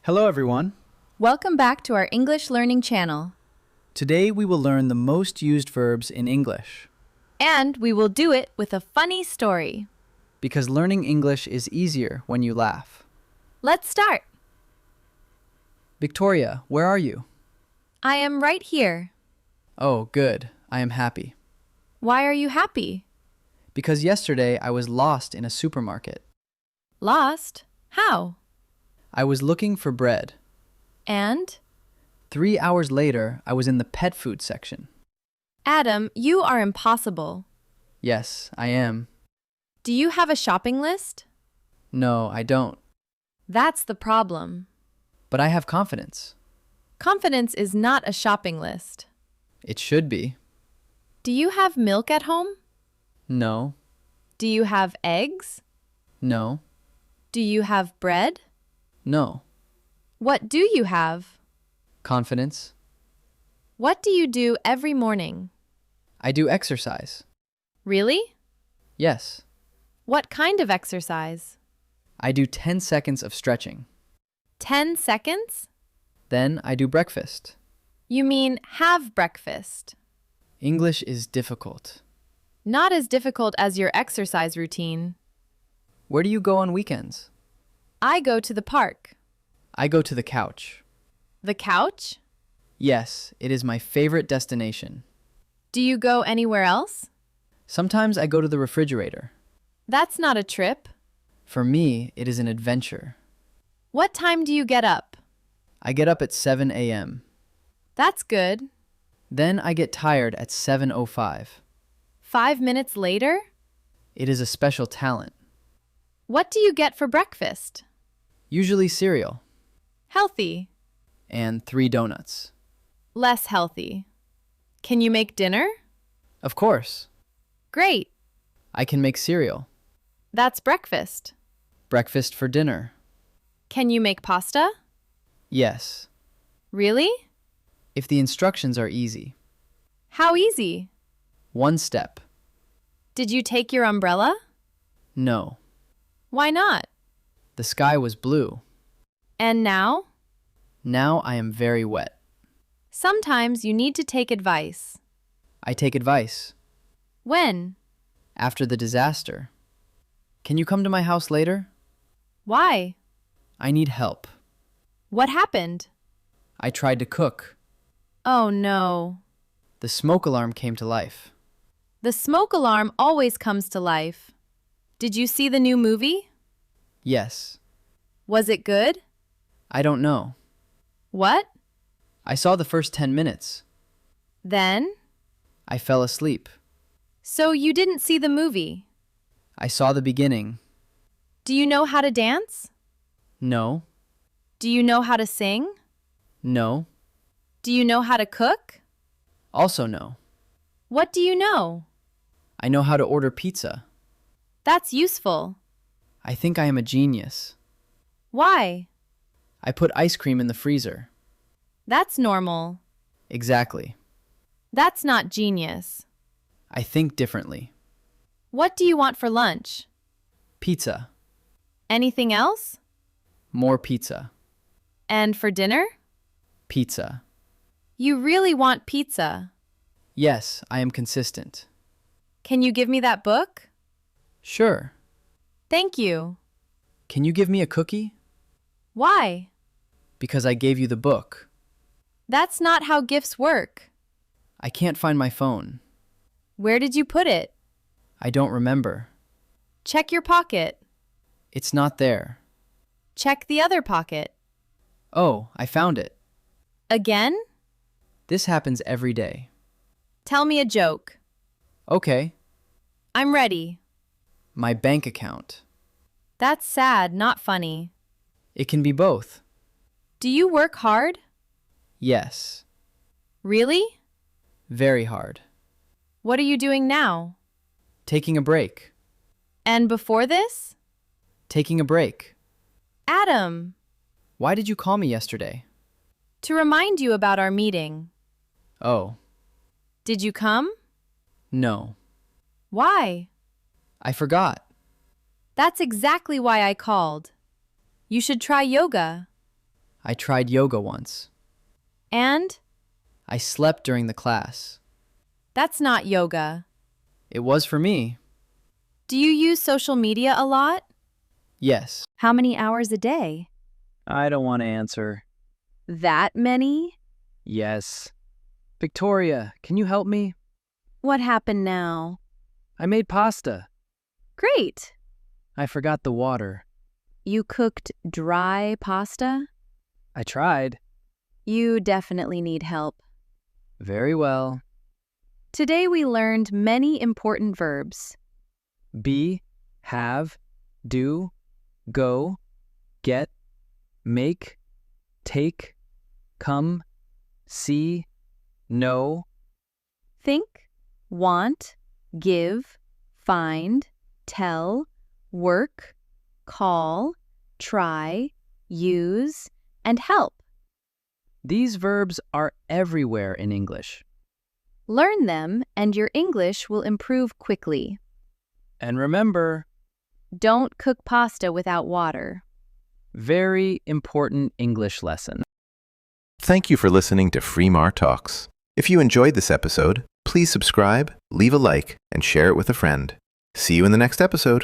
Hello, everyone. Welcome back to our English learning channel. Today we will learn the most used verbs in English. And we will do it with a funny story. Because learning English is easier when you laugh. Let's start. Victoria, where are you? I am right here. Oh, good. I am happy. Why are you happy? Because yesterday I was lost in a supermarket. Lost? How? I was looking for bread. And? 3 hours later, I was in the pet food section. Adam, you are impossible. Yes, I am. Do you have a shopping list? No, I don't. That's the problem. But I have confidence. Confidence is not a shopping list. It should be. Do you have milk at home? No. Do you have eggs? No. Do you have bread? No. What do you have? Confidence. What do you do every morning? I do exercise. Really? Yes. What kind of exercise? I do 10 seconds of stretching. 10 seconds? Then I do breakfast. You mean have breakfast. English is difficult. Not as difficult as your exercise routine. Where do you go on weekends? I go to the park. I go to the couch. The couch? Yes, it is my favorite destination. Do you go anywhere else? Sometimes I go to the refrigerator. That's not a trip. For me, it is an adventure. What time do you get up? I get up at 7 a.m. That's good. Then I get tired at 7:05. 5 minutes later? It is a special talent. What do you get for breakfast? Usually cereal Healthy. and 3 donuts. Less healthy. Can you make dinner? Of course, Great. I can make cereal. That's breakfast. Breakfast for dinner. Can you make pasta? Yes, Really? if the instructions are easy. How easy? 1 step. Did you take your umbrella? No. Why not? The sky was blue. And now? Now I am very wet. Sometimes you need to take advice. I take advice. When? After the disaster. Can you come to my house later? Why? I need help. What happened? I tried to cook. Oh no. The smoke alarm came to life. The smoke alarm always comes to life. Did you see the new movie? Yes. Was it good? I don't know. What? I saw the first 10 minutes. Then? I fell asleep. So you didn't see the movie. I saw the beginning. Do you know how to dance? No. Do you know how to sing? No. Do you know how to cook? Also no. What do you know? I know how to order pizza. That's useful. I think I am a genius. Why? I put ice cream in the freezer. That's normal. Exactly. That's not genius. I think differently. What do you want for lunch? Pizza. Anything else? More pizza. And for dinner? Pizza. You really want pizza. Yes, I am consistent. Can you give me that book? Sure. Thank you. Can you give me a cookie? Why? Because I gave you the book. That's not how gifts work. I can't find my phone. Where did you put it? I don't remember. Check your pocket. It's not there. Check the other pocket. Oh, I found it. Again? This happens every day. Tell me a joke. Okay. I'm ready. My bank account. That's sad, not funny. It can be both. Do you work hard? Yes. Really? Very hard. What are you doing now? Taking a break. And before this? Taking a break. Adam, Why did you call me yesterday? to remind you about our meeting. Oh, Did you come? no. Why? I forgot. That's exactly why I called. You should try yoga. I tried yoga once. And? I slept during the class. That's not yoga. It was for me. Do you use social media a lot? Yes. How many hours a day? I don't want to answer. That many? Yes. Victoria, can you help me? What happened now? I made pasta. Great. I forgot the water. You cooked dry pasta? I tried. You definitely need help. Very well. Today we learned many important verbs. Be, have, do, go, get, make, take, come, see, know, Think, want, give, find, tell, work, call, try, use, and help. These verbs are everywhere in English. Learn them and your English will improve quickly. And remember, Don't cook pasta without water. very important English lesson. Thank you for listening to Fremar Talks. If you enjoyed this episode, please subscribe, leave a like, and share it with a friend. See you in the next episode.